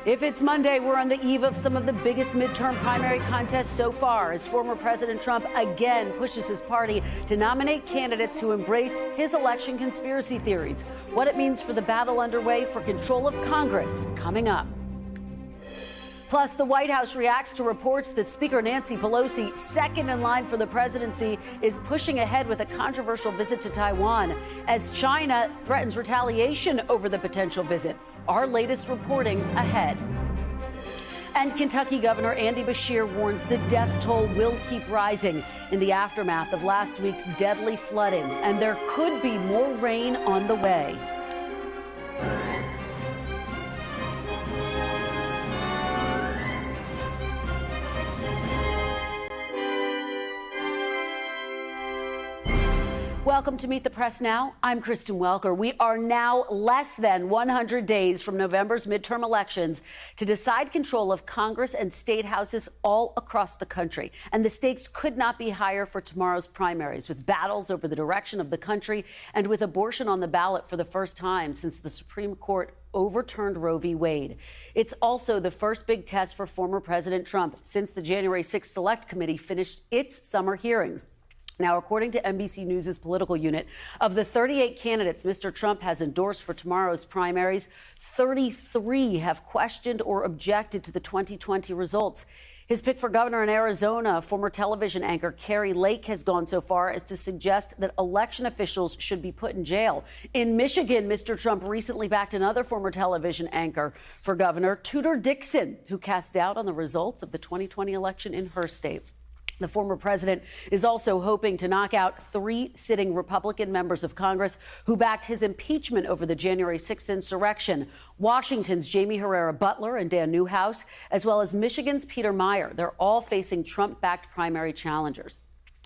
If it's Monday, we're on the eve of some of the biggest midterm primary contests so far as former President Trump again pushes his party to nominate candidates who embrace his election conspiracy theories. What it means for the battle underway for control of Congress coming up. Plus, the White House reacts to reports that Speaker Nancy Pelosi, second in line for the presidency, is pushing ahead with a controversial visit to Taiwan as China threatens retaliation over the potential visit. Our latest reporting ahead. And Kentucky Governor Andy Beshear warns the death toll will keep rising in the aftermath of last week's deadly flooding, and there could be more rain on the way. Welcome to Meet the Press Now. I'm Kristen Welker. We are now less than 100 days from November's midterm elections to decide control of Congress and state houses all across the country. And the stakes could not be higher for tomorrow's primaries, with battles over the direction of the country and with abortion on the ballot for the first time since the Supreme Court overturned Roe v. Wade. It's also the first big test for former President Trump since the January 6th Select Committee finished its summer hearings. Now, according to NBC News' political unit, of the 38 candidates Mr. Trump has endorsed for tomorrow's primaries, 33 have questioned or objected to the 2020 results. His pick for governor in Arizona, former television anchor Kari Lake, has gone so far as to suggest that election officials should be put in jail. In Michigan, Mr. Trump recently backed another former television anchor for governor, Tudor Dixon, who cast doubt on the results of the 2020 election in her state. The former president is also hoping to knock out 3 sitting Republican members of Congress who backed his impeachment over the January 6th insurrection. Washington's Jamie Herrera Butler and Dan Newhouse, as well as Michigan's Peter Meijer. They're all facing Trump-backed primary challengers.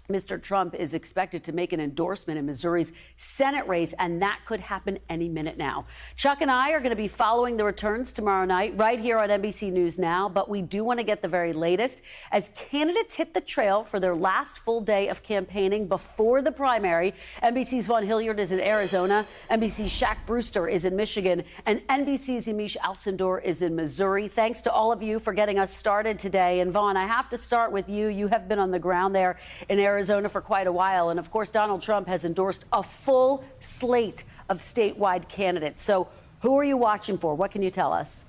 Mr. Trump is expected to make an endorsement in Missouri's Senate race, and that could happen any minute now. Chuck and I are going to be following the returns tomorrow night right here on NBC News Now, but we do want to get the very latest as candidates hit the trail for their last full day of campaigning before the primary. NBC's Vaughn Hillyard is in Arizona, NBC's Shaq Brewster is in Michigan, and NBC's Yamiche Alcindor is in Missouri. Thanks to all of you for getting us started today. And Vaughn, I have to start with you. You have been on the ground there in Arizona for quite a while. And of course, Donald Trump has endorsed a full slate of statewide candidates. So who are you watching for? What can you tell us?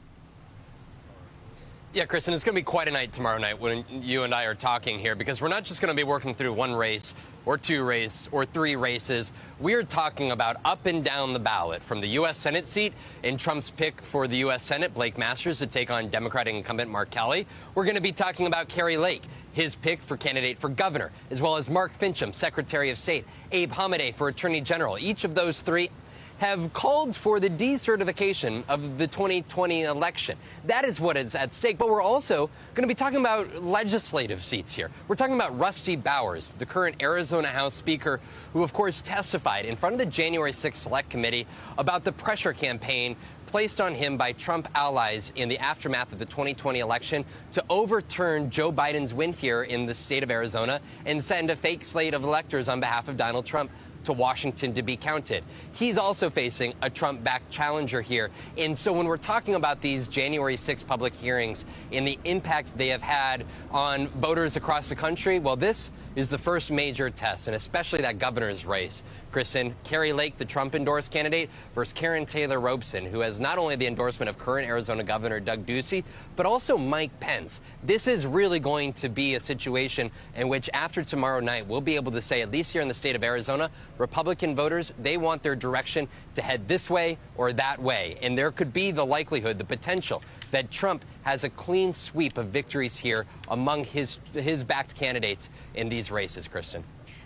Yeah, Kristen, it's going to be quite a night tomorrow night when you and I are talking here, because we're not just going to be working through one race or 2 races or 3 races. We're talking about up and down the ballot, from the U.S. Senate seat in Trump's pick for the U.S. Senate, Blake Masters, to take on Democratic incumbent Mark Kelly. We're going to be talking about Kari Lake, his pick for candidate for governor, as well as Mark Finchem, Secretary of State, Abe Hamadeh for Attorney General. Each of those 3 have called for the decertification of the 2020 election. That is what is at stake. But we're also going to be talking about legislative seats here. We're talking about Rusty Bowers, the current Arizona House Speaker, who, of course, testified in front of the January 6th Select Committee about the pressure campaign placed on him by Trump allies in the aftermath of the 2020 election to overturn Joe Biden's win here in the state of Arizona and send a fake slate of electors on behalf of Donald Trump to Washington to be counted. He's also facing a Trump-backed challenger here. And so when we're talking about these January 6 public hearings and the impact they have had on voters across the country, well, this is the first major test, and especially that governor's race. Kristen, Kari Lake, the Trump-endorsed candidate, versus Karen Taylor Robson, who has not only the endorsement of current Arizona Governor Doug Ducey, but also Mike Pence. This is really going to be a situation in which after tomorrow night, we'll be able to say, at least here in the state of Arizona, Republican voters, they want their direction to head this way or that way. And there could be the likelihood, the potential, that Trump has a clean sweep of victories here among his backed candidates in these races, Kristen.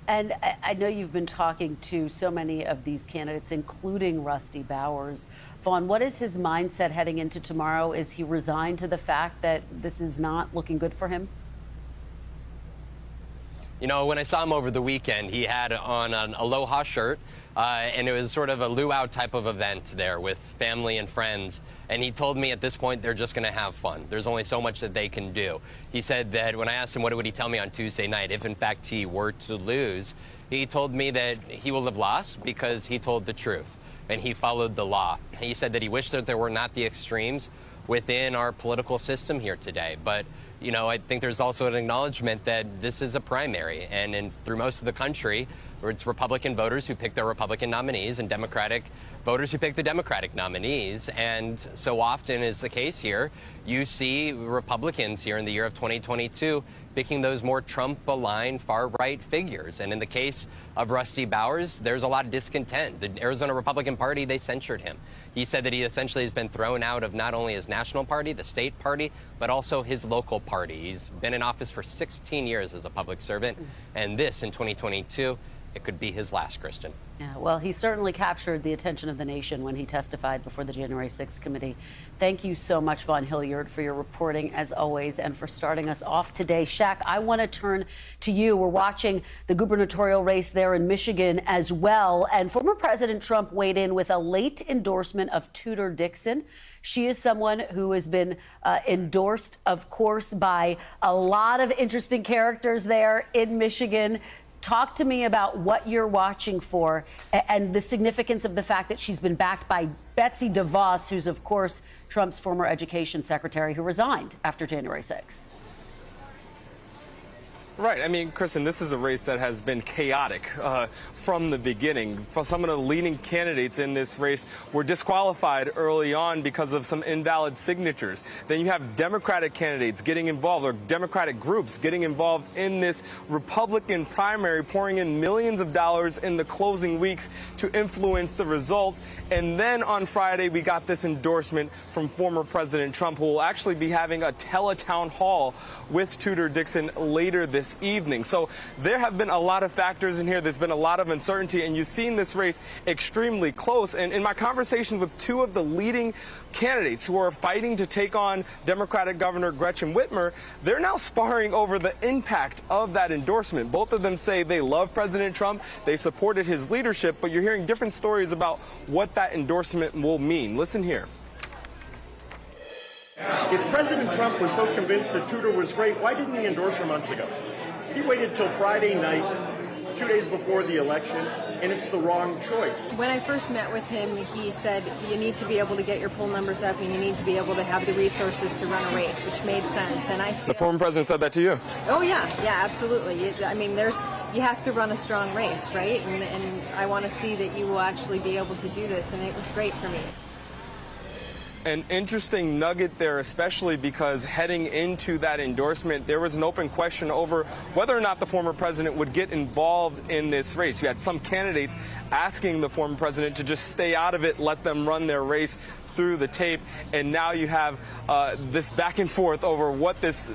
And I know you've been talking to so many of these candidates, including Rusty Bowers. Vaughn, what is his mindset heading into tomorrow? Is he resigned to the fact that this is not looking good for him? You know, when I saw him over the weekend, he had on an Aloha shirt, and it was sort of a luau type of event there with family and friends. And he told me at this point they're just going to have fun. There's only so much that they can do. He said that when I asked him what would he tell me on Tuesday night if, in fact, he were to lose, he told me that he will have lost because he told the truth and he followed the law. He said that he wished that there were not the extremes within our political system here today. But, you know, I think there's also an acknowledgement that this is a primary, and through most of the country, where it's Republican voters who pick their Republican nominees and Democratic voters who pick the Democratic nominees. And so often is the case here, you see Republicans here in the year of 2022 picking those more Trump-aligned far-right figures. And in the case of Rusty Bowers, there's a lot of discontent. The Arizona Republican Party, they censured him. He said that he essentially has been thrown out of not only his national party, the state party, but also his local party. He's been in office for 16 years as a public servant, and this, in 2022, it could be his last, Kristen. Yeah, well, he certainly captured the attention of the nation when he testified before the January 6th committee. Thank you so much, Vaughn Hillyard, for your reporting, as always, and for starting us off today. Shaq, I want to turn to you. We're watching the gubernatorial race there in Michigan as well, and former President Trump weighed in with a late endorsement of Tudor Dixon. She is someone who has been endorsed, of course, by a lot of interesting characters there in Michigan. Talk to me about what you're watching for and the significance of the fact that she's been backed by Betsy DeVos, who's, of course, Trump's former education secretary, who resigned after January 6th. Right. I mean, Kristen, this is a race that has been chaotic from the beginning. Some of the leading candidates in this race were disqualified early on because of some invalid signatures. Then you have Democratic candidates getting involved, or Democratic groups getting involved in this Republican primary, pouring in millions of dollars in the closing weeks to influence the result. And then on Friday, we got this endorsement from former President Trump, who will actually be having a teletown hall with Tudor Dixon later this evening. So there have been a lot of factors in here. There's been a lot of uncertainty, and you've seen this race extremely close. And in my conversations with two of the leading candidates who are fighting to take on Democratic Governor Gretchen Whitmer, they're now sparring over the impact of that endorsement. Both of them say they love President Trump, they supported his leadership, but you're hearing different stories about what that endorsement will mean. Listen here. If President Trump was so convinced that Tudor was great, why didn't he endorse her months ago? He waited till Friday night, 2 days before the election, and it's the wrong choice. When I first met with him, he said you need to be able to get your poll numbers up and you need to be able to have the resources to run a race, which made sense. And I feel, the former president said that to you? Oh yeah, absolutely. I mean, you have to run a strong race, right? And I want to see that you will actually be able to do this, and it was great for me. An interesting nugget there, especially because heading into that endorsement, there was an open question over whether or not the former president would get involved in this race. You had some candidates asking the former president to just stay out of it, let them run their race through the tape, and now you have this back and forth over what this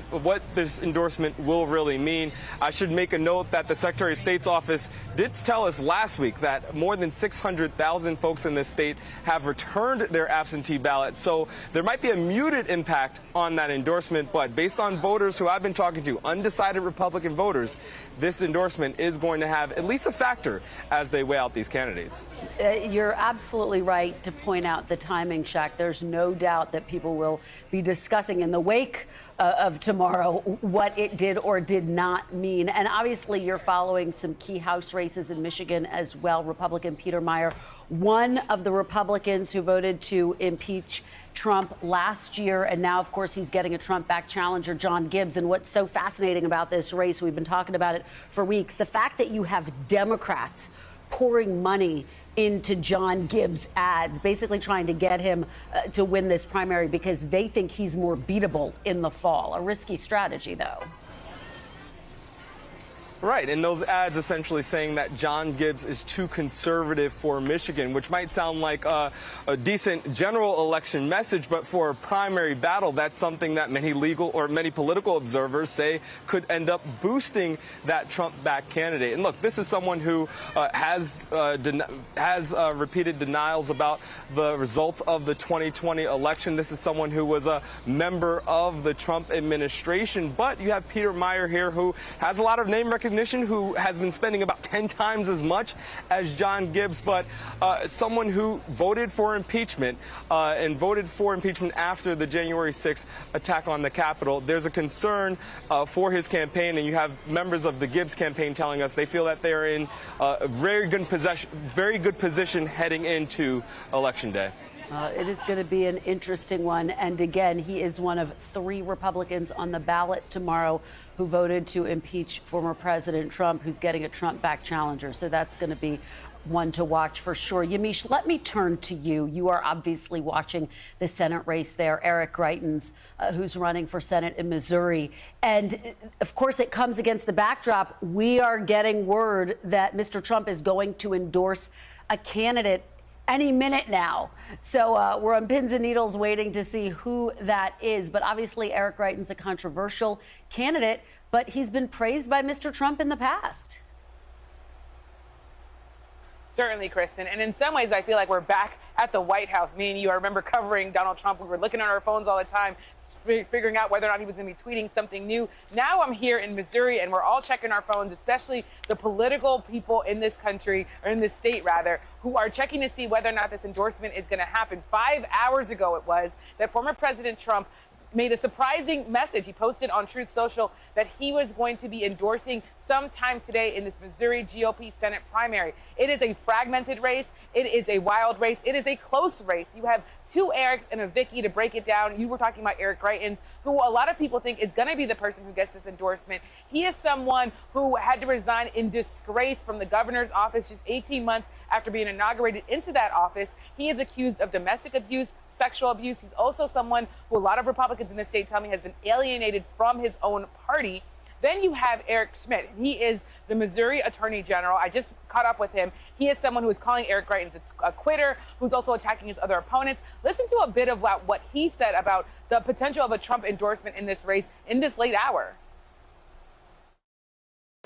endorsement will really mean. I should make a note that the Secretary of State's office did tell us last week that more than 600,000 folks in this state have returned their absentee ballots, so there might be a muted impact on that endorsement, but based on voters who I've been talking to, undecided Republican voters, this endorsement is going to have at least a factor as they weigh out these candidates. You're absolutely right to point out the timing, Shaq. There's no doubt that people will be discussing in the wake of tomorrow what it did or did not mean. And obviously, you're following some key House races in Michigan as well. Republican Peter Meijer, one of the Republicans who voted to impeach Trump last year, and now, of course, he's getting a Trump-backed challenger, John Gibbs. And what's so fascinating about this race, we've been talking about it for weeks, the fact that you have Democrats pouring money into John Gibbs' ads, basically trying to get him to win this primary because they think he's more beatable in the fall. A risky strategy, though. Right, and those ads essentially saying that John Gibbs is too conservative for Michigan, which might sound like a decent general election message, but for a primary battle, that's something that many legal or many political observers say could end up boosting that Trump-backed candidate. And look, this is someone who has repeated denials about the results of the 2020 election. This is someone who was a member of the Trump administration, but you have Peter Meijer here, who has a lot of name recognition, who has been spending about 10 times as much as John Gibbs, but someone who voted for impeachment and voted for impeachment after the January 6th attack on the Capitol. There's a concern for his campaign, and you have members of the Gibbs campaign telling us they feel that they're in a very good position heading into Election Day. It is going to be an interesting one. And again, he is one of 3 Republicans on the ballot tomorrow who voted to impeach former President Trump, who's getting a Trump-backed challenger. So that's going to be one to watch for sure. Yamiche, let me turn to you. You are obviously watching the Senate race there. Eric Greitens, who's running for Senate in Missouri. And of course, it comes against the backdrop. We are getting word that Mr. Trump is going to endorse a candidate any minute now. So we're on pins and needles waiting to see who that is. But obviously, Eric Greitens, a controversial candidate, but he's been praised by Mr. Trump in the past. Certainly, Kristen. And in some ways, I feel like we're back at the White House. Me and you, I remember covering Donald Trump. We were looking at our phones all the time, figuring out whether or not he was going to be tweeting something new. Now I'm here in Missouri, and we're all checking our phones, especially the political people in this country, or in this state, rather, who are checking to see whether or not this endorsement is going to happen. 5 hours ago it was that former President Trump made a surprising message. He posted on Truth Social that he was going to be endorsing sometime today in this Missouri GOP Senate primary. It is a fragmented race. It is a wild race. It is a close race. You have 2 Erics and a Vicky to break it down. You were talking about Eric Greitens, who a lot of people think is going to be the person who gets this endorsement. He is someone who had to resign in disgrace from the governor's office just 18 months after being inaugurated into that office. He is accused of domestic abuse, sexual abuse. He's also someone who a lot of Republicans in the state tell me has been alienated from his own party. Then you have Eric Schmidt. He is the Missouri Attorney General. I just caught up with him. He is someone who is calling Eric Greitens a quitter, who's also attacking his other opponents. Listen to a bit of what he said about the potential of a Trump endorsement in this race in this late hour.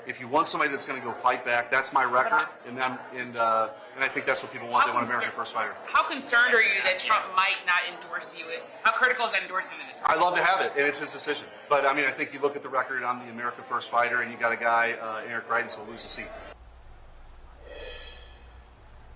If you want somebody that's going to go fight back, that's my record, and I think that's what people want. They want American First Fighter. How concerned are you that Trump might not endorse you? How critical is that endorsement in this race? I'd love to have it, and it's his decision. But I mean, I think you look at the record on the American First Fighter, and you got a guy, Eric Greitens, who'll lose a seat.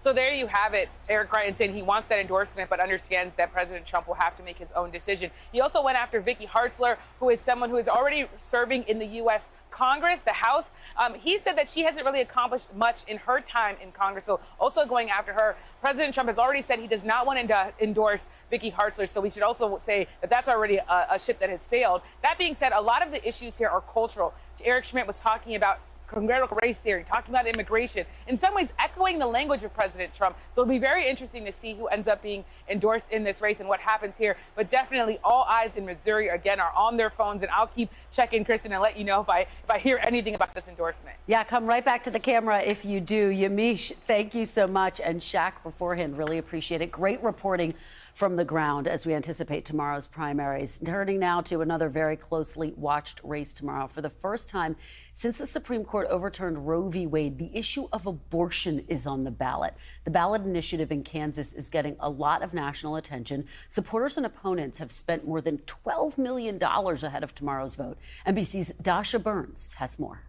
So there you have it. Eric Greitens saying he wants that endorsement, but understands that President Trump will have to make his own decision. He also went after Vicky Hartzler, who is someone who is already serving in the U.S. Congress, the House. He said that she hasn't really accomplished much in her time in Congress, so also going after her. President Trump has already said he does not want to endorse Vicky Hartzler, so we should also say that that's already a ship that has sailed. That being said, a lot of the issues here are cultural. Eric Schmidt was talking about congressional race theory, talking about immigration, in some ways echoing the language of President Trump. So it'll be very interesting to see who ends up being endorsed in this race and what happens here. But definitely all eyes in Missouri, again, are on their phones, and I'll keep checking, Kristen, and let you know if I hear anything about this endorsement. Yeah, come right back to the camera if you do. Yamiche, thank you so much. And Shaq beforehand, really appreciate it. Great reporting from the ground as we anticipate tomorrow's primaries. Turning now to another very closely watched race tomorrow. For the first time since the Supreme Court overturned Roe v. Wade, the issue of abortion is on the ballot. The ballot initiative in Kansas is getting a lot of national attention. Supporters and opponents have spent more than $12 million ahead of tomorrow's vote. NBC's Dasha Burns has more.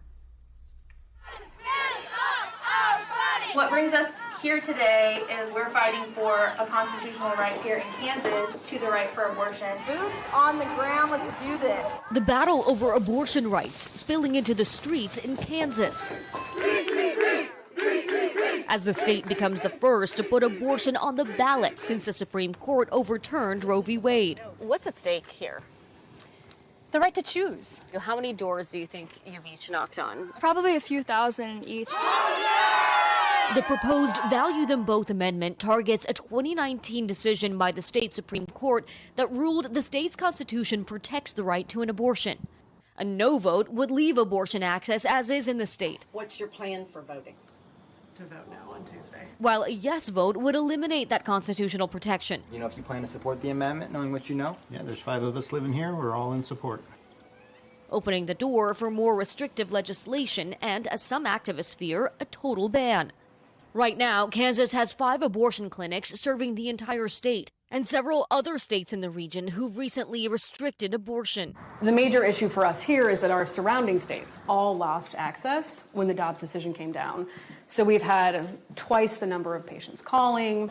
What brings us here today is we're fighting for a constitutional right here in Kansas to the right for abortion. Boots on the ground, let's do this. The battle over abortion rights spilling into the streets in Kansas as the state becomes the first to put abortion on the ballot since the Supreme Court overturned Roe v. Wade. What's at stake here? The right to choose. How many doors do you think you've each knocked on? Probably a few thousand each. The proposed Value Them Both amendment targets a 2019 decision by the state Supreme Court that ruled the state's constitution protects the right to an abortion. A no vote would leave abortion access as is in the state. What's your plan for voting? To vote no on Tuesday. While a yes vote would eliminate that constitutional protection. You know, if you plan to support the amendment, knowing what you know. Yeah, there's 5 of us living here. We're all in support. Opening the door for more restrictive legislation and, as some activists fear, a total ban. Right now, Kansas has 5 abortion clinics serving the entire state, and several other states in the region who've recently restricted abortion. The major issue for us here is that our surrounding states all lost access when the Dobbs decision came down. So we've had twice the number of patients calling.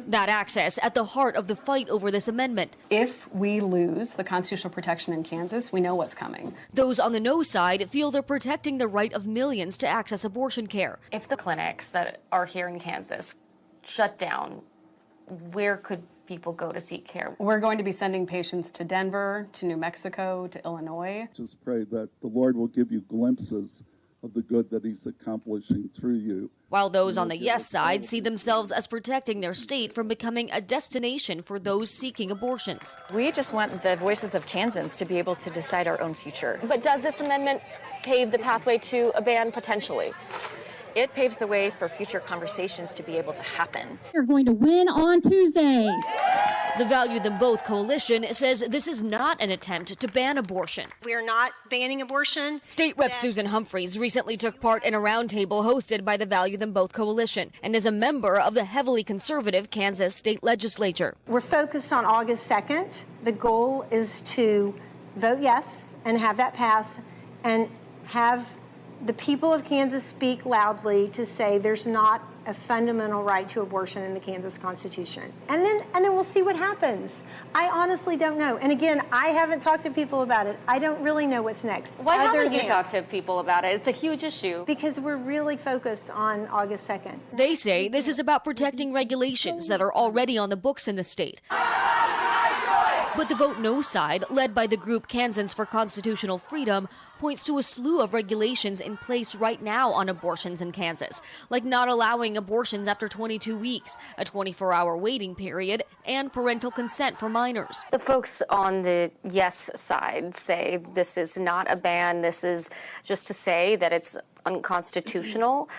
That access at the heart of the fight over this amendment. If we lose the constitutional protection in Kansas, we know what's coming. Those on the no side feel they're protecting the right of millions to access abortion care. If the clinics that are here in Kansas shut down, where could people go to seek care? We're going to be sending patients to Denver, to New Mexico, to Illinois. Just pray that the Lord will give you glimpses of the good that he's accomplishing through you. While those on the yes side see themselves as protecting their state from becoming a destination for those seeking abortions. We just want the voices of Kansans to be able to decide our own future. But does this amendment pave the pathway to a ban potentially? It paves the way for future conversations to be able to happen. You're going to win on Tuesday. The Value Them Both coalition says this is not an attempt to ban abortion. We are not banning abortion. State Rep Susan Humphreys recently took part in a roundtable hosted by the Value Them Both coalition and is a member of the heavily conservative Kansas state legislature. We're focused on August 2nd. The goal is to vote yes and have that pass and have the people of Kansas speak loudly to say there's not a fundamental right to abortion in the Kansas Constitution. And then we'll see what happens. I honestly don't know. And again, I haven't talked to people about it. I don't really know what's next. Why haven't you talked to people about it? It's a huge issue. Because we're really focused on August 2nd. They say this is about protecting regulations that are already on the books in the state. But the Vote No side, led by the group Kansans for Constitutional Freedom, points to a slew of regulations in place right now on abortions in Kansas, like not allowing abortions after 22 weeks, a 24-hour waiting period, and parental consent for minors. The folks on the yes side say this is not a ban. This is just to say that it's unconstitutional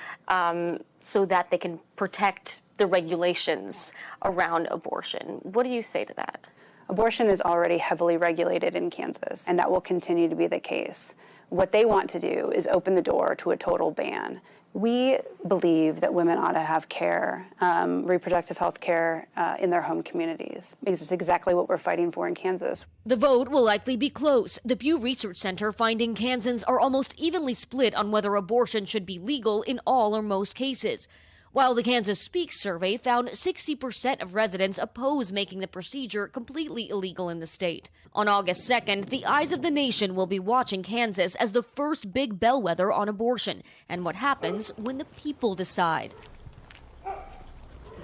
so that they can protect the regulations around abortion. What do you say to that? Abortion is already heavily regulated in Kansas, and that will continue to be the case. What they want to do is open the door to a total ban. We believe that women ought to have care, reproductive health care in their home communities, because it's exactly what we're fighting for in Kansas. The vote will likely be close. The Pew Research Center finding Kansans are almost evenly split on whether abortion should be legal in all or most cases. While the Kansas Speaks survey found 60% of residents oppose making the procedure completely illegal in the state. On August 2nd, the eyes of the nation will be watching Kansas as the first big bellwether on abortion and what happens when the people decide.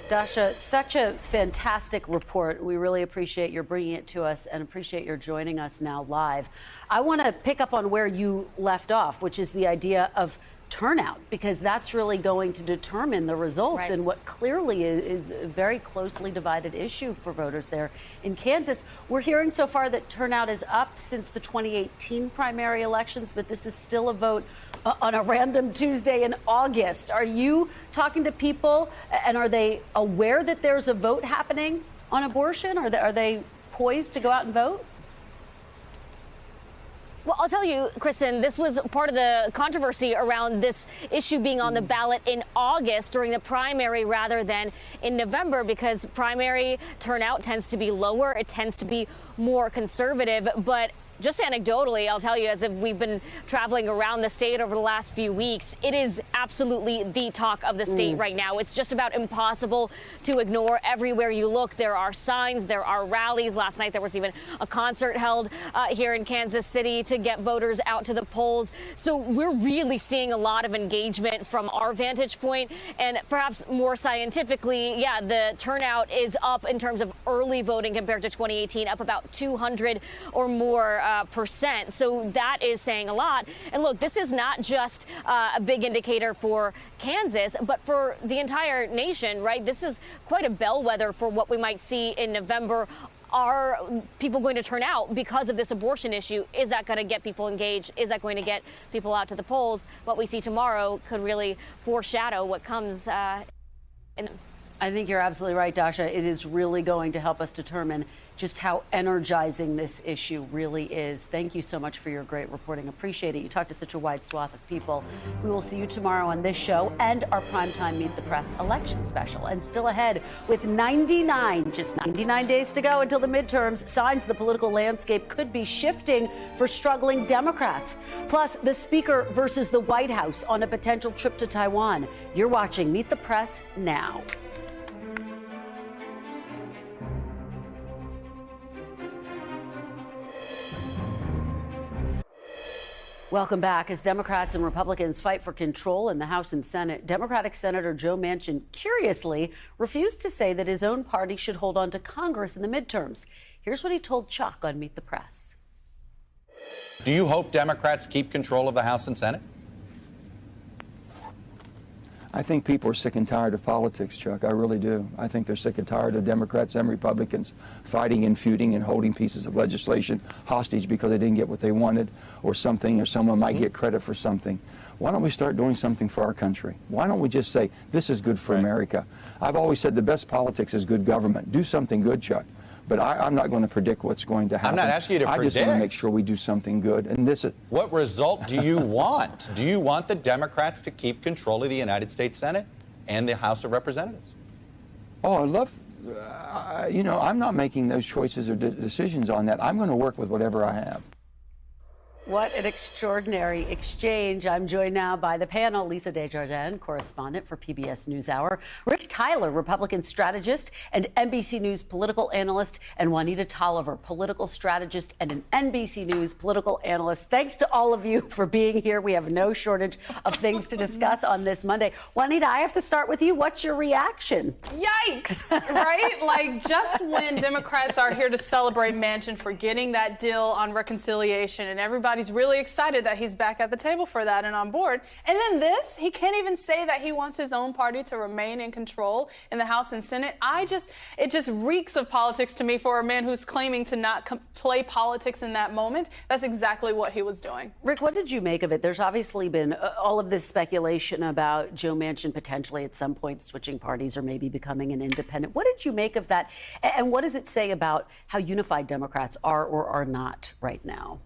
Dasha, such a fantastic report. We really appreciate your bringing it to us and appreciate your joining us now live. I want to pick up on where you left off, which is the idea of turnout, because that's really going to determine the results in what clearly is a very closely divided issue for voters there in Kansas. We're hearing so far that turnout is up since the 2018 primary elections, but this is still a vote on a random Tuesday in August. Are you talking to people, and are they aware that there's a vote happening on abortion? Are they poised to go out and vote? Well, I'll tell you, Kristen, this was part of the controversy around this issue being on the ballot in August during the primary rather than in November, because primary turnout tends to be lower. It tends to be more conservative. But just anecdotally, I'll tell you, as if we've been traveling around the state over the last few weeks, it is absolutely the talk of the state right now. It's just about impossible to ignore. Everywhere you look, there are signs, there are rallies. Last night, there was even a concert held here in Kansas City to get voters out to the polls. So we're really seeing a lot of engagement from our vantage point. And perhaps more scientifically, yeah, the turnout is up in terms of early voting compared to 2018, up about 200 or more percent. So that is saying a lot. And look, this is not just a big indicator for Kansas, but for the entire nation, right? This is quite a bellwether for what we might see in November. Are people going to turn out because of this abortion issue? Is that going to get people engaged? Is that going to get people out to the polls? What we see tomorrow could really foreshadow what comes in. I think you're absolutely right, Dasha. It is really going to help us determine just how energizing this issue really is. Thank you so much for your great reporting. Appreciate it. You talked to such a wide swath of people. We will see you tomorrow on this show and our primetime Meet the Press election special. And still ahead, with just 99 days to go until the midterms, signs the political landscape could be shifting for struggling Democrats. Plus, the Speaker versus the White House on a potential trip to Taiwan. You're watching Meet the Press now. Welcome back. As Democrats and Republicans fight for control in the House and Senate, Democratic Senator Joe Manchin curiously refused to say that his own party should hold on to Congress in the midterms. Here's what he told Chuck on Meet the Press. Do you hope Democrats keep control of the House and Senate? I think people are sick and tired of politics, Chuck. I really do. I think they're sick and tired of Democrats and Republicans fighting and feuding and holding pieces of legislation hostage because they didn't get what they wanted or something, or someone might get credit for something. Why don't we start doing something for our country? Why don't we just say, this is good for America? I've always said the best politics is good government. Do something good, Chuck. But I'm not going to predict what's going to happen. I'm not asking you to predict. I just want to make sure we do something good. And this is... What result do you want? Do you want the Democrats to keep control of the United States Senate and the House of Representatives? Oh, I love... you know, I'm not making those choices or decisions on that. I'm going to work with whatever I have. What an extraordinary exchange. I'm joined now by the panel, Lisa Desjardins, correspondent for PBS NewsHour, Rick Tyler, Republican strategist and NBC News political analyst, and Juanita Tolliver, political strategist and an NBC News political analyst. Thanks to all of you for being here. We have no shortage of things to discuss on this Monday. Juanita, I have to start with you. What's your reaction? Yikes, right? Like, just when Democrats are here to celebrate Manchin for getting that deal on reconciliation, and everybody's really excited that he's back at the table for that and on board. And then this, he can't even say that he wants his own party to remain in control in the House and Senate. It just reeks of politics to me for a man who's claiming to not play politics in that moment. That's exactly what he was doing. Rick, what did you make of it? There's obviously been all of this speculation about Joe Manchin potentially at some point switching parties or maybe becoming an independent. What did you make of that? And what does it say about how unified Democrats are or are not right now?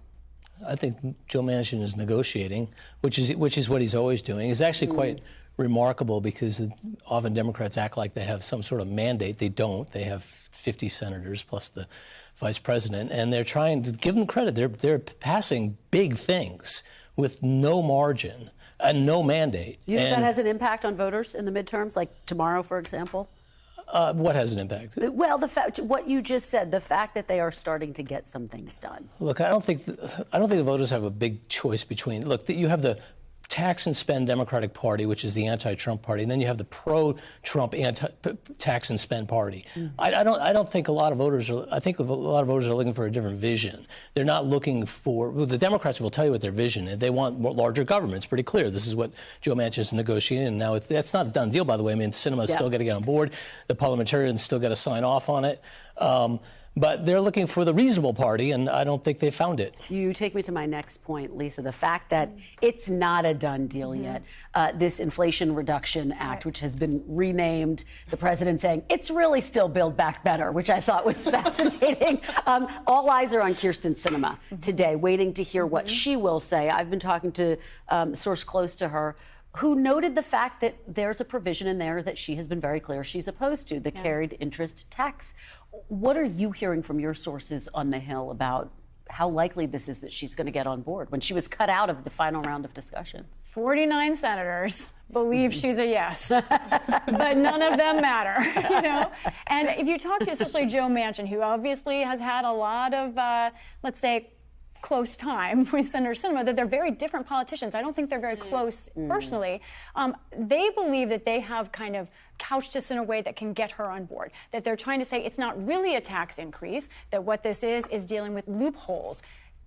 I think Joe Manchin is negotiating, which is what he's always doing. It's actually quite remarkable because often Democrats act like they have some sort of mandate. They don't. They have 50 senators plus the vice president, and they're trying to give them credit. They're passing big things with no margin and no mandate. You think that has an impact on voters in the midterms, like tomorrow, for example? What has an impact? Well, what you just said, the fact that they are starting to get some things done. Look, I don't think the voters have a big choice between. Look, you have the tax and spend Democratic Party, which is the anti-Trump party, and then you have the pro-Trump tax and spend party. I don't think a lot of voters are. I think a lot of voters are looking for a different vision. They're not looking for. Well, the Democrats will tell you what their vision is. They want larger government. It's pretty clear. This is what Joe Manchin is negotiating, and now that's not a done deal, by the way. I mean, Sinema's still got to get on board. The parliamentarians still got to sign off on it. But they're looking for the reasonable party, and I don't think they found it. You take me to my next point, Lisa, the fact that it's not a done deal yet. This Inflation Reduction Act, which has been renamed, the president saying it's really still Build Back Better, which I thought was fascinating. All eyes are on Kyrsten Sinema today, waiting to hear what she will say. I've been talking to a source close to her who noted the fact that there's a provision in there that she has been very clear she's opposed to, the carried interest tax. What are you hearing from your sources on the Hill about how likely this is that she's going to get on board when she was cut out of the final round of discussion? 49 senators believe she's a yes, but none of them matter, you know? And if you talk to especially Joe Manchin, who obviously has had a lot of, let's say, close time with Senator Sinema, that they're very different politicians. I don't think they're very close personally. They believe that they have kind of couched this in a way that can get her on board, that they're trying to say it's not really a tax increase, that what this is dealing with loopholes.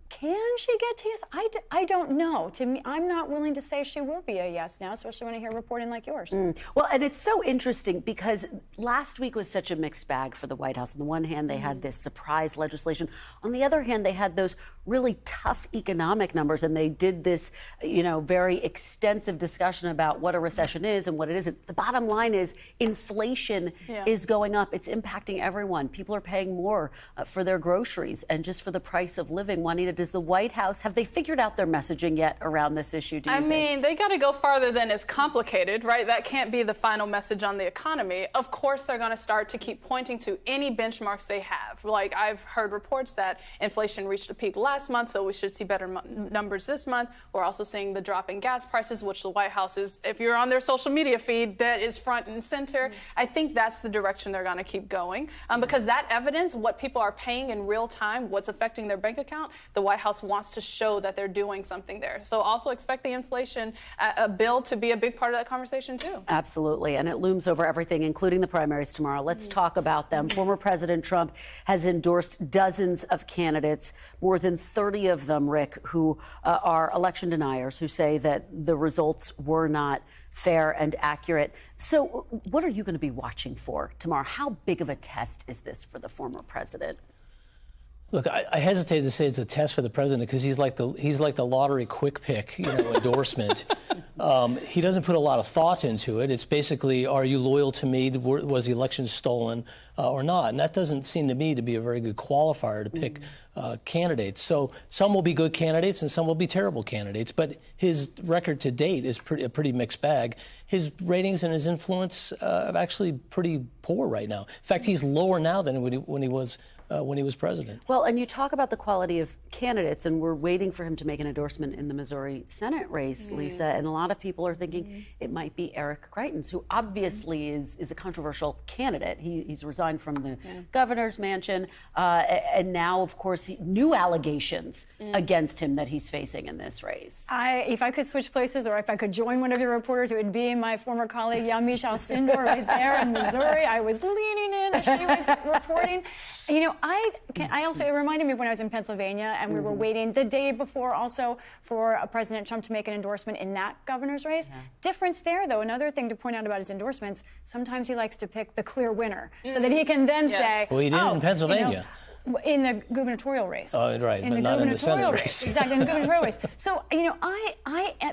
Can she get to yes? I don't know. To me, I'm not willing to say she will be a yes now, especially when I hear reporting like yours. Well, and it's so interesting because last week was such a mixed bag for the White House. On the one hand, they had this surprise legislation. On the other hand, they had those really tough economic numbers, and they did this, you know, very extensive discussion about what a recession is and what it isn't. The bottom line is inflation is going up. It's impacting everyone. People are paying more for their groceries and just for the price of living. Juanita, does the White House, have they figured out their messaging yet around this issue, do you think? I mean, they got to go farther than it's complicated, right? That can't be the final message on the economy. Of course, they're going to start to keep pointing to any benchmarks they have. Like, I've heard reports that inflation reached a peak last month, so we should see better numbers this month. We're also seeing the drop in gas prices, which the White House is, if you're on their social media feed, that is front and center. I think that's the direction they're going to keep going because that evidence, what people are paying in real time, what's affecting their bank account, the White House wants to show that they're doing something there. So also expect the inflation bill to be a big part of that conversation too. Absolutely, and it looms over everything, including the primaries tomorrow. Let's talk about them. Former President Trump has endorsed dozens of candidates, more than 30 of them, Rick, who are election deniers, who say that the results were not fair and accurate. So what are you going to be watching for tomorrow? How big of a test is this for the former president? Look, I hesitate to say it's a test for the president because he's like the lottery quick pick, endorsement. He doesn't put a lot of thought into it. It's basically, are you loyal to me? Was the election stolen or not? And that doesn't seem to me to be a very good qualifier to pick candidates. So some will be good candidates and some will be terrible candidates. But his record to date is a pretty mixed bag. His ratings and his influence are actually pretty poor right now. In fact, he's lower now than when he was president. Well, and you talk about the quality of candidates, and we're waiting for him to make an endorsement in the Missouri Senate race, Lisa, and a lot of people are thinking it might be Eric Greitens, who obviously is a controversial candidate. He's resigned from the governor's mansion, and now, of course, new allegations against him that he's facing in this race. If I could switch places, or if I could join one of your reporters, it would be my former colleague Yamiche Alcindor right there in Missouri. I was leaning in as she was reporting. I also, it reminded me of when I was in Pennsylvania and we were waiting the day before also for President Trump to make an endorsement in that governor's race. Difference there, though, another thing to point out about his endorsements, sometimes he likes to pick the clear winner so that he can then say, well, he did in Pennsylvania. In the gubernatorial race. Oh, right, in but the not in the Senate race. Exactly, in the gubernatorial race. So,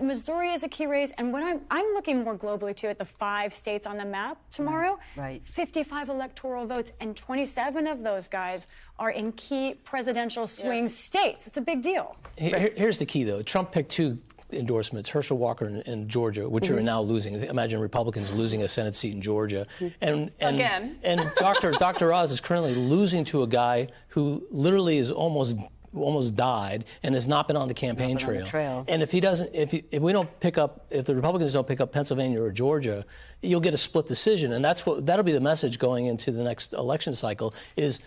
Missouri is a key race, and what I'm looking more globally, too, at the 5 states on the map tomorrow. Right. 55 electoral votes, and 27 of those guys are in key presidential swing states. It's a big deal. Here's the key, though. Trump picked 2 endorsements, Herschel Walker in Georgia, which are now losing. Imagine Republicans losing a Senate seat in Georgia. And Dr. Oz is currently losing to a guy who literally is almost died and has not been on the campaign trail. And if the Republicans don't pick up Pennsylvania or Georgia, you'll get a split decision. And that'll be the message going into the next election cycle is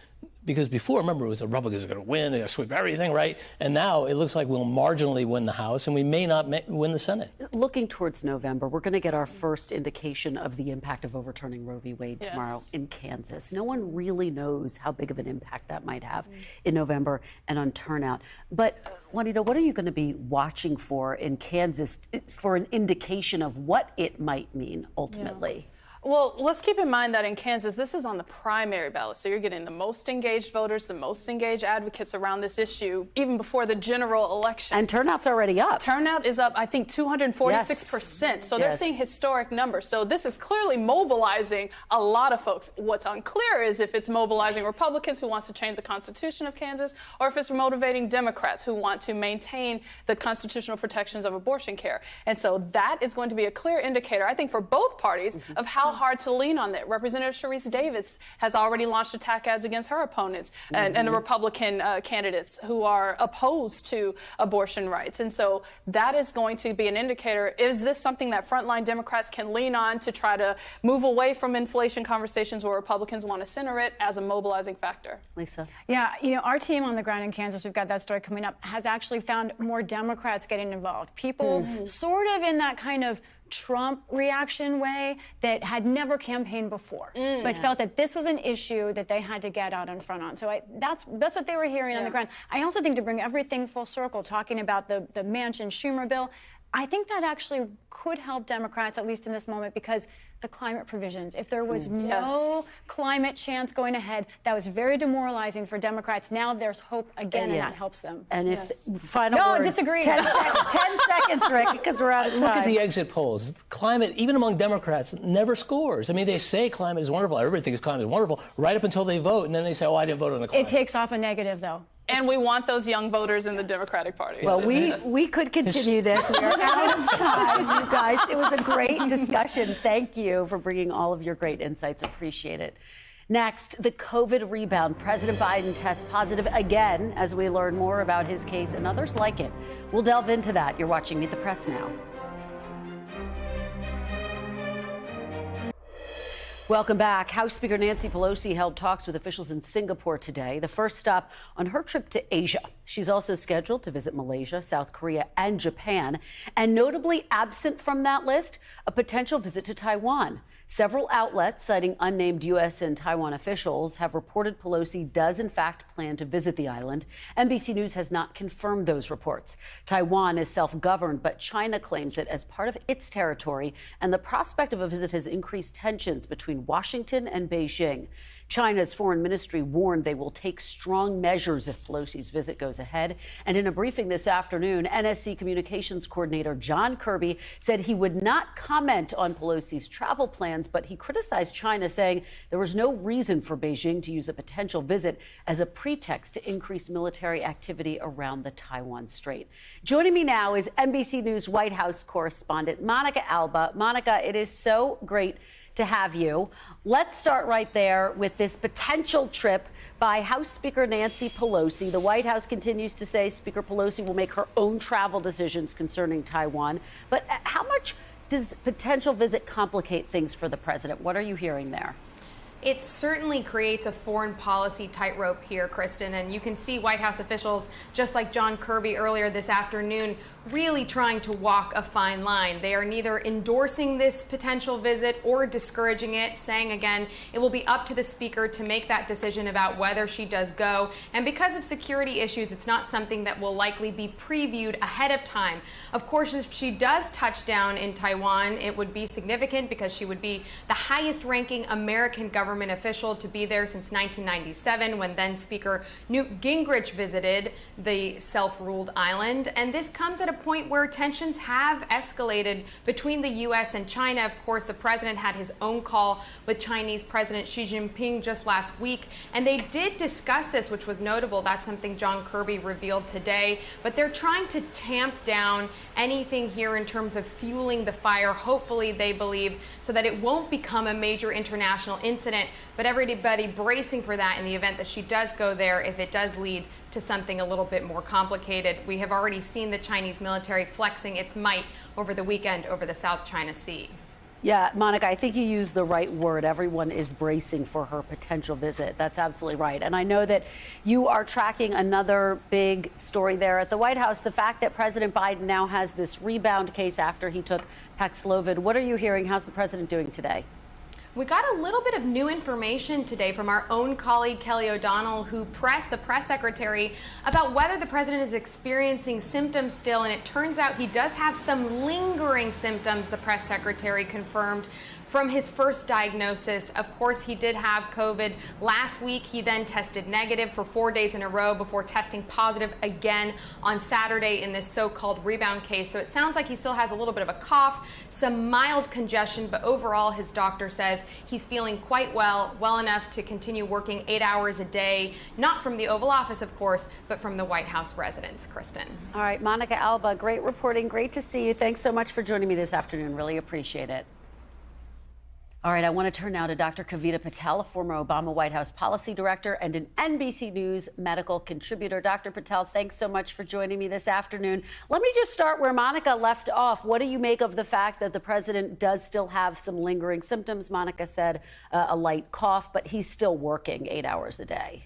because before, remember, it was the Republicans are going to win, they're going to sweep everything, right? And now it looks like we'll marginally win the House, and we may not win the Senate. Looking towards November, we're going to get our first indication of the impact of overturning Roe v. Wade tomorrow in Kansas. No one really knows how big of an impact that might have in November and on turnout. But, Juanita, what are you going to be watching for in Kansas for an indication of what it might mean ultimately? Well, let's keep in mind that in Kansas, this is on the primary ballot. So you're getting the most engaged voters, the most engaged advocates around this issue, even before the general election. And turnout's already up. Turnout is up, I think, 246%. So they're seeing historic numbers. So this is clearly mobilizing a lot of folks. What's unclear is if it's mobilizing Republicans who wants to change the Constitution of Kansas, or if it's motivating Democrats who want to maintain the constitutional protections of abortion care. And so that is going to be a clear indicator, I think, for both parties of how hard to lean on that. Representative Sharice Davids has already launched attack ads against her opponents and the Republican candidates who are opposed to abortion rights. And so that is going to be an indicator. Is this something that frontline Democrats can lean on to try to move away from inflation conversations where Republicans want to center it as a mobilizing factor? Lisa? Yeah, our team on the ground in Kansas, we've got that story coming up, has actually found more Democrats getting involved. People sort of in that kind of Trump reaction way that had never campaigned before, but felt that this was an issue that they had to get out in front on. So that's what they were hearing on the ground. I also think to bring everything full circle, talking about the Manchin-Schumer bill, I think that actually could help Democrats, at least in this moment, because the climate provisions. If there was no climate chance going ahead, that was very demoralizing for Democrats. Now there's hope again, and that helps them. And if final word, disagree. 10 seconds, Rick, because we're out of time. Look at the exit polls. Climate, even among Democrats, never scores. I mean, they say climate is wonderful. Everybody thinks climate is wonderful right up until they vote, and then they say, oh, I didn't vote on the climate. It takes off a negative, though. And we want those young voters in the Democratic Party. Well, we could continue this. We are out of time, you guys. It was a great discussion. Thank you for bringing all of your great insights. Appreciate it. Next, the COVID rebound. President Biden tests positive again as we learn more about his case and others like it. We'll delve into that. You're watching Meet the Press now. Welcome back. House Speaker Nancy Pelosi held talks with officials in Singapore today, the first stop on her trip to Asia. She's also scheduled to visit Malaysia, South Korea, and Japan. And notably absent from that list, a potential visit to Taiwan. Several outlets citing unnamed U.S. and Taiwan officials have reported Pelosi does in fact plan to visit the island. NBC News has not confirmed those reports. Taiwan is self-governed, but China claims it as part of its territory, and the prospect of a visit has increased tensions between Washington and Beijing. China's foreign ministry warned they will take strong measures if Pelosi's visit goes ahead. And in a briefing this afternoon, NSC Communications Coordinator John Kirby said he would not comment on Pelosi's travel plans, but he criticized China, saying there was no reason for Beijing to use a potential visit as a pretext to increase military activity around the Taiwan Strait. Joining me now is NBC News White House correspondent Monica Alba. Monica, it is so great to have you. Let's start right there with this potential trip by House Speaker Nancy Pelosi. The White House continues to say Speaker Pelosi will make her own travel decisions concerning Taiwan. But how much does potential visit complicate things for the president? What are you hearing there? It certainly creates a foreign policy tightrope here, Kristen, and you can see White House officials, just like John Kirby earlier this afternoon, really trying to walk a fine line. They are neither endorsing this potential visit or discouraging it, saying again, it will be up to the speaker to make that decision about whether she does go. And because of security issues, it's not something that will likely be previewed ahead of time. Of course, if she does touch down in Taiwan, it would be significant because she would be the highest ranking American government official to be there since 1997, when then Speaker Newt Gingrich visited the self-ruled island. And this comes at a point where tensions have escalated between the U.S. and China. Of course, the president had his own call with Chinese President Xi Jinping just last week, and they did discuss this, which was notable. That's something John Kirby revealed today. But they're trying to tamp down anything here in terms of fueling the fire, hopefully, they believe, so that it won't become a major international incident. But everybody bracing for that in the event that she does go there, if it does lead to something a little bit more complicated. We have already seen the Chinese military flexing its might over the weekend over the South China Sea. Yeah, Monica, I think you used the right word. Everyone is bracing for her potential visit. That's absolutely right. And I know that you are tracking another big story there at the White House, the fact that President Biden now has this rebound case after he took Paxlovid. What are you hearing? How's the president doing today? We got a little bit of new information today from our own colleague Kelly O'Donnell, who pressed the press secretary about whether the president is experiencing symptoms still, and it turns out he does have some lingering symptoms, the press secretary confirmed, from his first diagnosis. Of course, he did have COVID last week. He then tested negative for 4 days in a row before testing positive again on Saturday in this so-called rebound case. So it sounds like he still has a little bit of a cough, some mild congestion, but overall his doctor says he's feeling quite well enough to continue working 8 hours a day, not from the Oval Office, of course, but from the White House residence. Kristen. All right, Monica Alba, great reporting. Great to see you. Thanks so much for joining me this afternoon. Really appreciate it. All right, I want to turn now to Dr. Kavita Patel, a former Obama White House policy director and an NBC News medical contributor. Dr. Patel, thanks so much for joining me this afternoon. Let me just start where Monica left off. What do you make of the fact that the president does still have some lingering symptoms? Monica said a light cough, but he's still working 8 hours a day.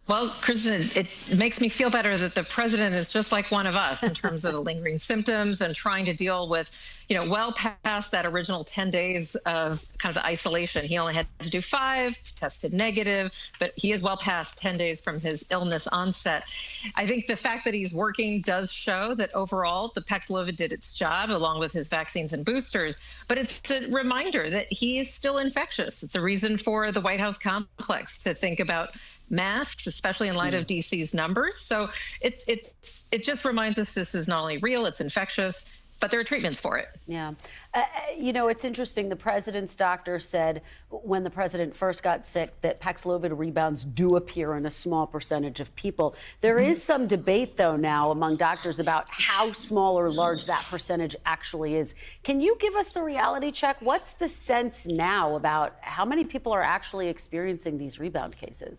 Well, Kristen, it makes me feel better that the president is just like one of us in terms of the lingering symptoms and trying to deal with, well past that original 10 days of kind of the isolation. He only had to do 5, tested negative, but he is well past 10 days from his illness onset. I think the fact that he's working does show that overall the Paxlovid did its job along with his vaccines and boosters, but it's a reminder that he is still infectious. It's a reason for the White House complex to think about masks, especially in light of DC's numbers. So it just reminds us this is not only real, it's infectious, but there are treatments for it. Yeah. It's interesting. The president's doctor said when the president first got sick that Paxlovid rebounds do appear in a small percentage of people. There is some debate, though, now among doctors about how small or large that percentage actually is. Can you give us the reality check? What's the sense now about how many people are actually experiencing these rebound cases?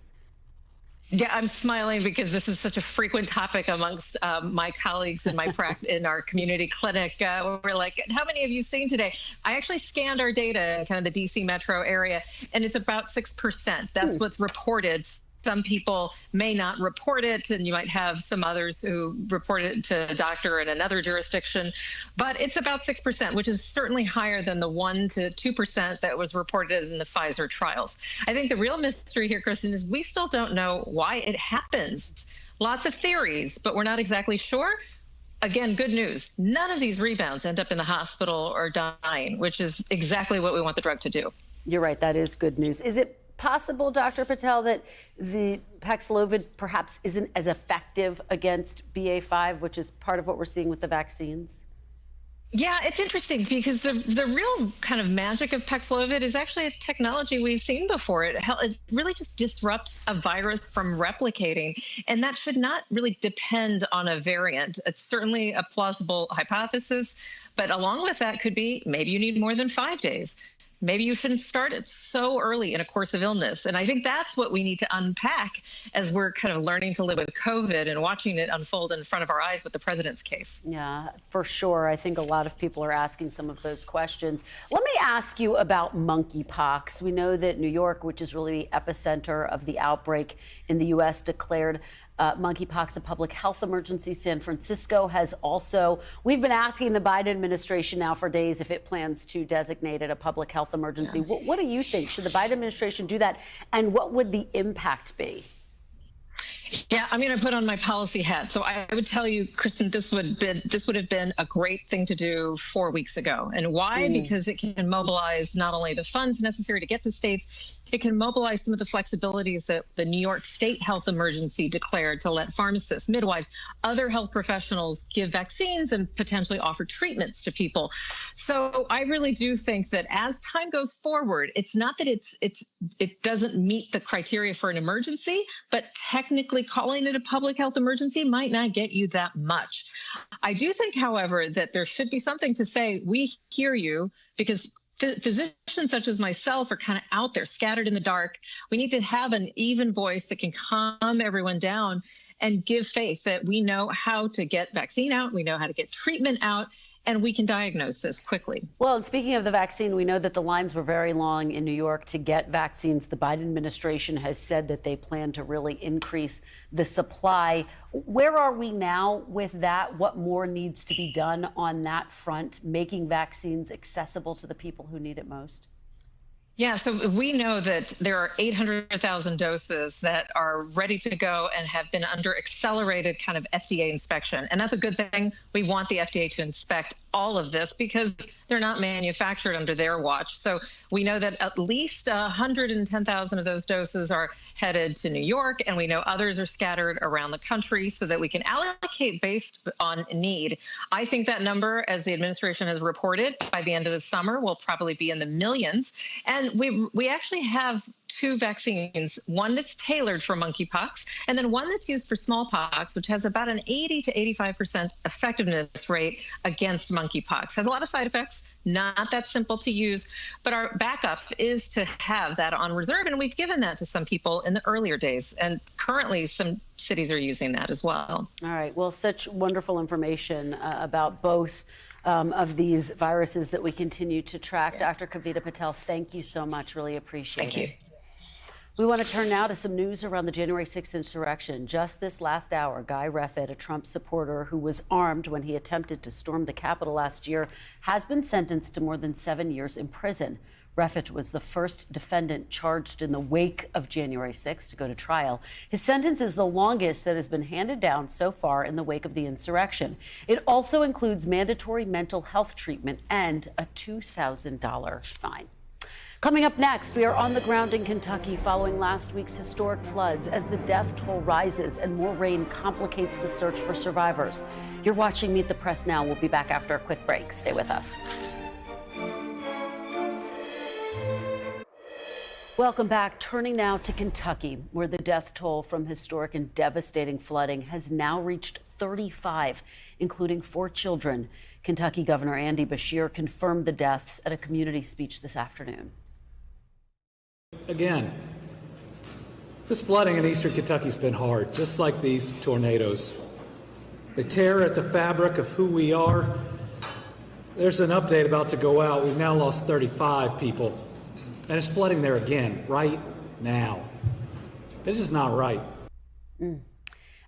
Yeah, I'm smiling because this is such a frequent topic amongst my colleagues in in our community clinic. We're like, how many have you seen today? I actually scanned our data in kind of the DC metro area, and it's about 6%. That's what's reported. Some people may not report it, and you might have some others who report it to a doctor in another jurisdiction. But it's about 6%, which is certainly higher than the 1 to 2% that was reported in the Pfizer trials. I think the real mystery here, Kristen, is we still don't know why it happens. Lots of theories, but we're not exactly sure. Again, good news. None of these rebounds end up in the hospital or dying, which is exactly what we want the drug to do. You're right. That is good news. Is it possible, Dr. Patel, that the Paxlovid perhaps isn't as effective against BA5, which is part of what we're seeing with the vaccines? Yeah, it's interesting because the real kind of magic of Paxlovid is actually a technology we've seen before. It really just disrupts a virus from replicating, and that should not really depend on a variant. It's certainly a plausible hypothesis, but along with that could be maybe you need more than 5 days. Maybe you shouldn't start it so early in a course of illness. And I think that's what we need to unpack as we're kind of learning to live with COVID and watching it unfold in front of our eyes with the president's case. Yeah, for sure. I think a lot of people are asking some of those questions. Let me ask you about monkeypox. We know that New York, which is really the epicenter of the outbreak in the U.S., declared monkeypox a public health emergency. San Francisco has also. We've been asking the Biden administration now for days if it plans to designate it a public health emergency. What do you think? Should the Biden administration do that? And what would the impact be? Yeah, I'm going to put on my policy hat. So I would tell you, Kristen, this would have been a great thing to do 4 weeks ago. And why? Because it can mobilize not only the funds necessary to get to states, it can mobilize some of the flexibilities that the New York State health emergency declared to let pharmacists, midwives, other health professionals give vaccines and potentially offer treatments to people. So I really do think that as time goes forward, it's not that it doesn't meet the criteria for an emergency, but technically calling it a public health emergency might not get you that much. I do think, however, that there should be something to say, we hear you, because physicians such as myself are kind of out there, scattered in the dark. We need to have an even voice that can calm everyone down and give faith that we know how to get vaccine out, we know how to get treatment out, and we can diagnose this quickly. Well, and speaking of the vaccine, we know that the lines were very long in New York to get vaccines. The Biden administration has said that they plan to really increase the supply. Where are we now with that? What more needs to be done on that front, making vaccines accessible to the people who need it most? Yeah, so we know that there are 800,000 doses that are ready to go and have been under accelerated kind of FDA inspection. And that's a good thing. We want the FDA to inspect all of this because they're not manufactured under their watch. So we know that at least 110,000 of those doses are headed to New York, and we know others are scattered around the country so that we can allocate based on need. I think that number, as the administration has reported, by the end of the summer will probably be in the millions. And we actually have two vaccines, one that's tailored for monkeypox, and then one that's used for smallpox, which has about an 80 to 85% effectiveness rate against monkeypox. Has a lot of side effects, not that simple to use, but our backup is to have that on reserve, and we've given that to some people in the earlier days, and currently some cities are using that as well. All right, well, such wonderful information about both of these viruses that we continue to track. Dr. Kavita Patel, thank you so much. Really appreciate it. Thank you. We want to turn now to some news around the January 6th insurrection. Just this last hour, Guy Reffitt, a Trump supporter who was armed when he attempted to storm the Capitol last year, has been sentenced to more than 7 years in prison. Reffitt was the first defendant charged in the wake of January 6th to go to trial. His sentence is the longest that has been handed down so far in the wake of the insurrection. It also includes mandatory mental health treatment and a $2,000 fine. Coming up next, we are on the ground in Kentucky following last week's historic floods as the death toll rises and more rain complicates the search for survivors. You're watching Meet the Press Now. We'll be back after a quick break. Stay with us. Welcome back. Turning now to Kentucky, where the death toll from historic and devastating flooding has now reached 35, including 4 children. Kentucky Governor Andy Beshear confirmed the deaths at a community speech this afternoon. Again, This flooding in eastern Kentucky's been hard, just like these tornadoes. They tear at the fabric of who we are. There's an update about to go out. We've now lost 35 people. And it's flooding there again, right now. This is not right.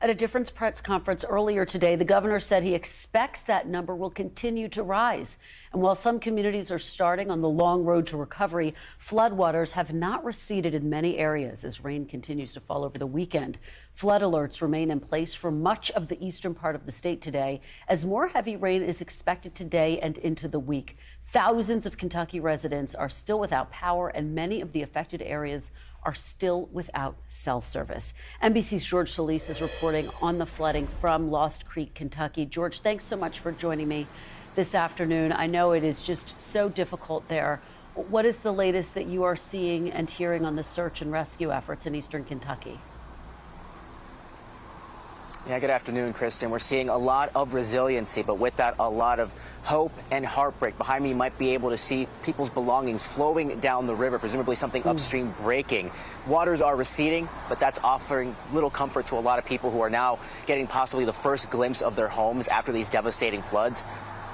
At a different press conference earlier today, the governor said he expects that number will continue to rise. And while some communities are starting on the long road to recovery, floodwaters have not receded in many areas as rain continues to fall over the weekend. Flood alerts remain in place for much of the eastern part of the state today, as more heavy rain is expected today and into the week. Thousands of Kentucky residents are still without power, and many of the affected areas are still without cell service. NBC's George Solis is reporting on the flooding from Lost Creek, Kentucky. George, thanks so much for joining me this afternoon. I know it is just so difficult there. What is the latest that you are seeing and hearing on the search and rescue efforts in eastern Kentucky? Yeah, good afternoon, Kristen. We're seeing a lot of resiliency, but with that, a lot of hope and heartbreak. Behind me, you might be able to see people's belongings flowing down the river, presumably something upstream breaking. Waters are receding, but that's offering little comfort to a lot of people who are now getting possibly the first glimpse of their homes after these devastating floods.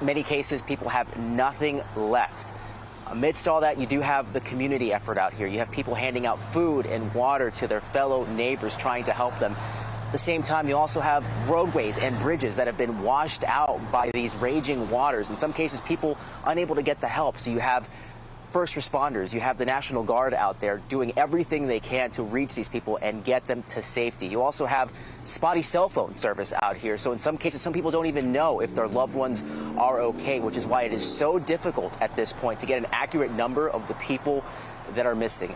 In many cases, people have nothing left. Amidst all that, you do have the community effort out here. You have people handing out food and water to their fellow neighbors, trying to help them. At the same time, you also have roadways and bridges that have been washed out by these raging waters. In some cases, people unable to get the help. So you have first responders, you have the National Guard out there doing everything they can to reach these people and get them to safety. You also have spotty cell phone service out here. So in some cases, some people don't even know if their loved ones are okay, which is why it is so difficult at this point to get an accurate number of the people that are missing.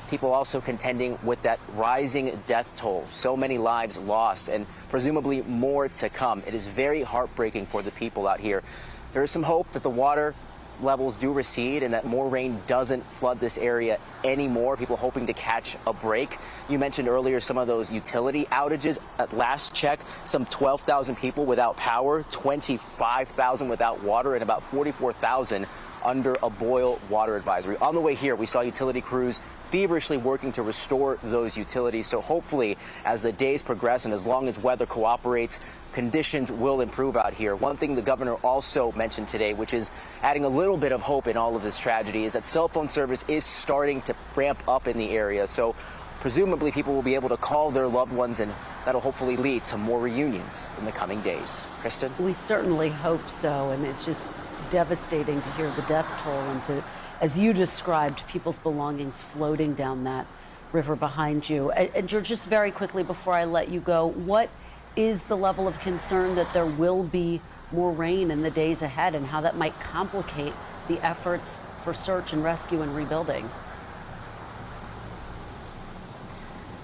People also contending with that rising death toll. So many lives lost and presumably more to come. It is very heartbreaking for the people out here. There is some hope that the water levels do recede and that more rain doesn't flood this area anymore. People hoping to catch a break. You mentioned earlier some of those utility outages. At last check, some 12,000 people without power, 25,000 without water, and about 44,000 under a boil water advisory. On the way here, we saw utility crews feverishly working to restore those utilities. So hopefully, as the days progress and as long as weather cooperates, conditions will improve out here. One thing the governor also mentioned today, which is adding a little bit of hope in all of this tragedy, is that cell phone service is starting to ramp up in the area. So presumably people will be able to call their loved ones, and that'll hopefully lead to more reunions in the coming days. Kristen? We certainly hope so, and it's just devastating to hear the death toll and to, as you described, people's belongings floating down that river behind you. And George, just very quickly before I let you go, what is the level of concern that there will be more rain in the days ahead and how that might complicate the efforts for search and rescue and rebuilding?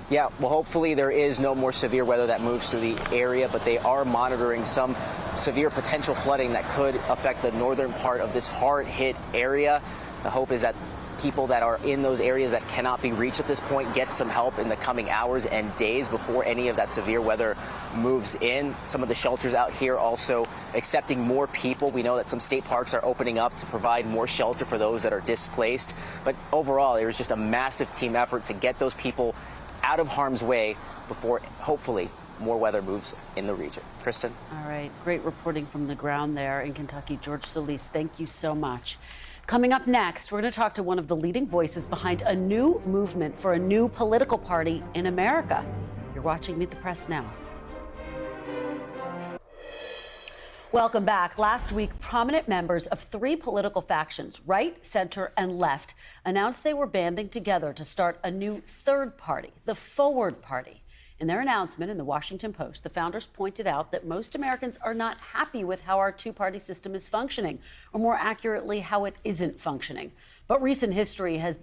Yeah, well, hopefully there is no more severe weather that moves through the area, but they are monitoring some severe potential flooding that could affect the northern part of this hard-hit area. The hope is that people that are in those areas that cannot be reached at this point get some help in the coming hours and days before any of that severe weather moves in. Some of the shelters out here also accepting more people. We know that some state parks are opening up to provide more shelter for those that are displaced. But overall, it was just a massive team effort to get those people out of harm's way before, hopefully, more weather moves in the region. Kristen? All right. Great reporting from the ground there in Kentucky. George Solis, thank you so much. Coming up next, we're going to talk to one of the leading voices behind a new movement for a new political party in America. You're watching Meet the Press now. Welcome back. Last week, prominent members of three political factions, right, center, and left, announced they were banding together to start a new third party, the Forward Party. In their announcement in the Washington Post, the founders pointed out that most Americans are not happy with how our two-party system is functioning, or more accurately, how it isn't functioning. But recent history has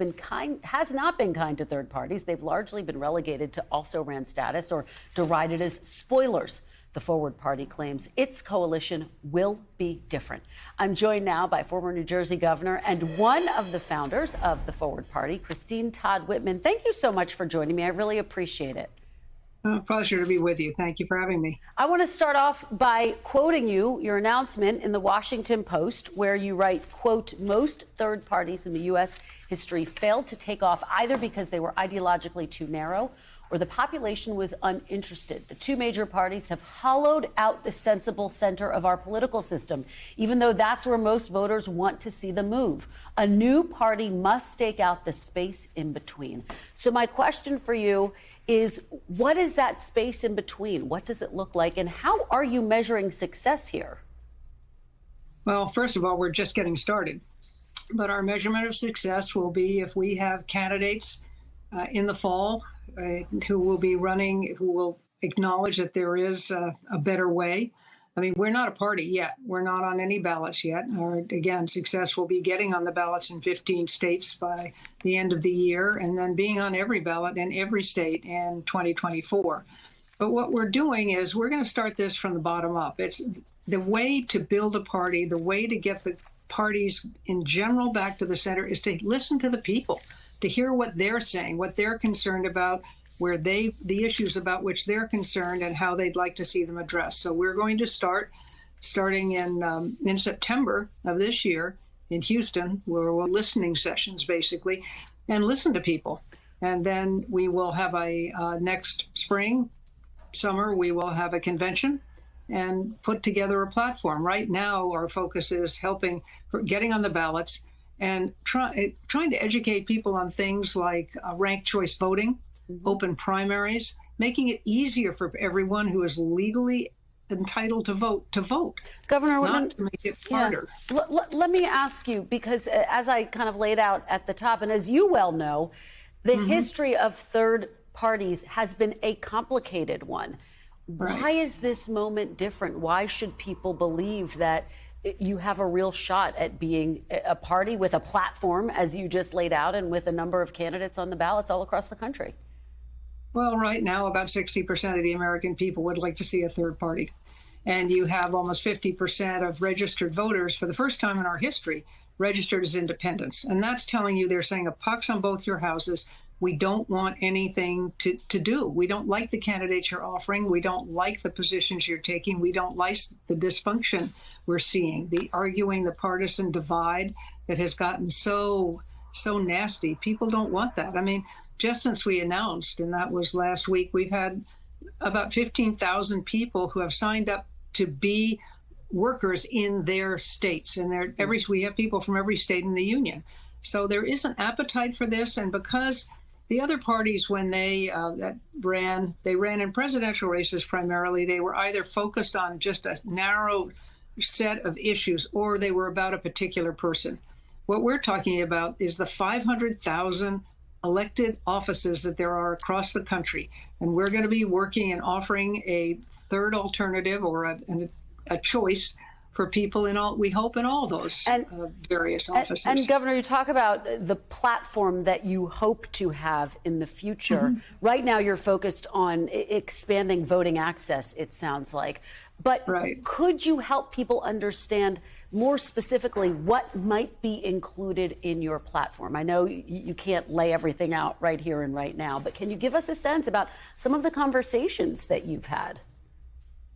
not been kind to third parties. They've largely been relegated to also-ran status or derided as spoilers. The Forward Party claims its coalition will be different. I'm joined now by former New Jersey governor and one of the founders of the Forward Party, Christine Todd Whitman. Thank you so much for joining me. I really appreciate it. Pleasure to be with you. Thank you for having me. I want to start off by quoting your announcement in the Washington Post, where you write, quote, most third parties in the U.S. history failed to take off either because they were ideologically too narrow where the population was uninterested. The two major parties have hollowed out the sensible center of our political system, even though that's where most voters want to see the move. A new party must stake out the space in between. So my question for you is, what is that space in between? What does it look like? And how are you measuring success here? Well, first of all, we're just getting started. But our measurement of success will be if we have candidates in the fall who will be running, who will acknowledge that there is a better way. I mean, we're not a party yet. We're not on any ballots yet. Again, success will be getting on the ballots in 15 states by the end of the year, and then being on every ballot in every state in 2024. But what we're doing is we're going to start this from the bottom up. It's the way to build a party, the way to get the parties in general back to the center is to listen to the people, to hear what they're saying, what they're concerned about, where the issues about which they're concerned and how they'd like to see them addressed. So we're going to starting in September of this year in Houston, where we're listening sessions basically, and listen to people. And then we will have next summer, we will have a convention and put together a platform. Right now, our focus is getting on the ballots and trying to educate people on things like ranked choice voting, open primaries, making it easier for everyone who is legally entitled to vote. Governor, not to make it harder. Yeah. Let me ask you, because as I kind of laid out at the top, and as you well know, the history of third parties has been a complicated one. Right. Why is this moment different? Why should people believe that you have a real shot at being a party with a platform, as you just laid out, and with a number of candidates on the ballots all across the country? Well, right now, about 60% of the American people would like to see a third party. And you have almost 50% of registered voters, for the first time in our history, registered as independents. And that's telling you they're saying a pox on both your houses. We don't want anything to do. We don't like the candidates you're offering. We don't like the positions you're taking. We don't like the dysfunction we're seeing, the arguing, the partisan divide that has gotten so nasty. People don't want that. I mean, just since we announced, and that was last week, we've had about 15,000 people who have signed up to be workers in their states. And we have people from every state in the union. So there is an appetite for this. And because the other parties, when they ran in presidential races primarily, they were either focused on just a narrow set of issues or they were about a particular person. What we're talking about is the 500,000 elected offices that there are across the country. And we're going to be working and offering a third alternative or a choice for people we hope in all those various offices. And Governor, you talk about the platform that you hope to have in the future. Right now, you're focused on expanding voting access, it sounds like. But could you help people understand more specifically what might be included in your platform? I know you can't lay everything out right here and right now, but can you give us a sense about some of the conversations that you've had?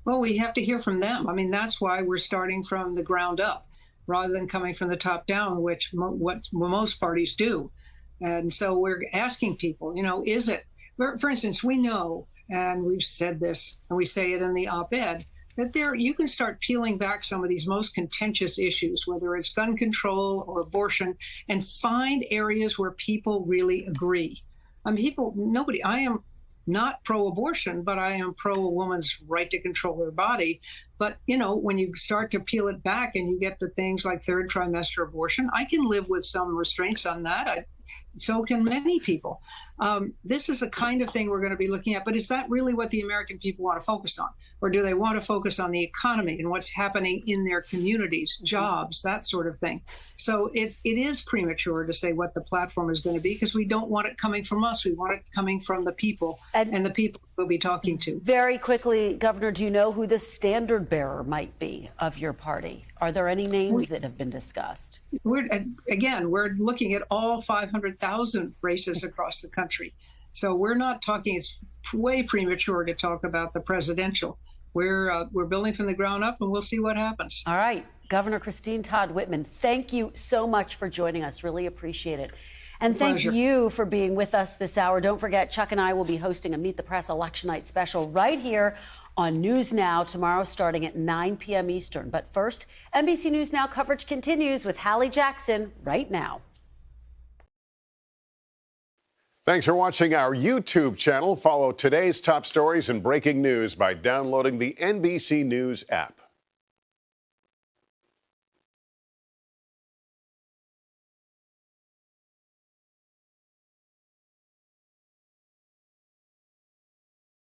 Well, we have to hear from them. I mean, that's why we're starting from the ground up rather than coming from the top down, which what most parties do. And so we're asking people, is it, for instance, we know, and we've said this, and we say it in the op-ed, that you can start peeling back some of these most contentious issues, whether it's gun control or abortion, and find areas where people really agree. I am not pro-abortion, but I am pro a woman's right to control her body. But, when you start to peel it back and you get to things like third trimester abortion, I can live with some restraints on that. So can many people. This is the kind of thing we're going to be looking at. But is that really what the American people want to focus on? Or do they want to focus on the economy and what's happening in their communities, jobs, that sort of thing? So it is premature to say what the platform is going to be because we don't want it coming from us. We want it coming from the people and the people we'll be talking to. Very quickly, Governor, do you know who the standard bearer might be of your party? Are there any names that have been discussed? We're looking at all 500,000 races across the country. So we're not talking, it's way premature to talk about the presidential. We're building from the ground up, and we'll see what happens. All right. Governor Christine Todd Whitman, thank you so much for joining us. Really appreciate it. And thank Pleasure. you for being with us this hour. Don't forget, Chuck and I will be hosting a Meet the Press Election Night special right here on News Now tomorrow starting at 9 p.m. Eastern. But first, NBC News Now coverage continues with Hallie Jackson right now. Thanks for watching our YouTube channel. Follow today's top stories and breaking news by downloading the NBC News app.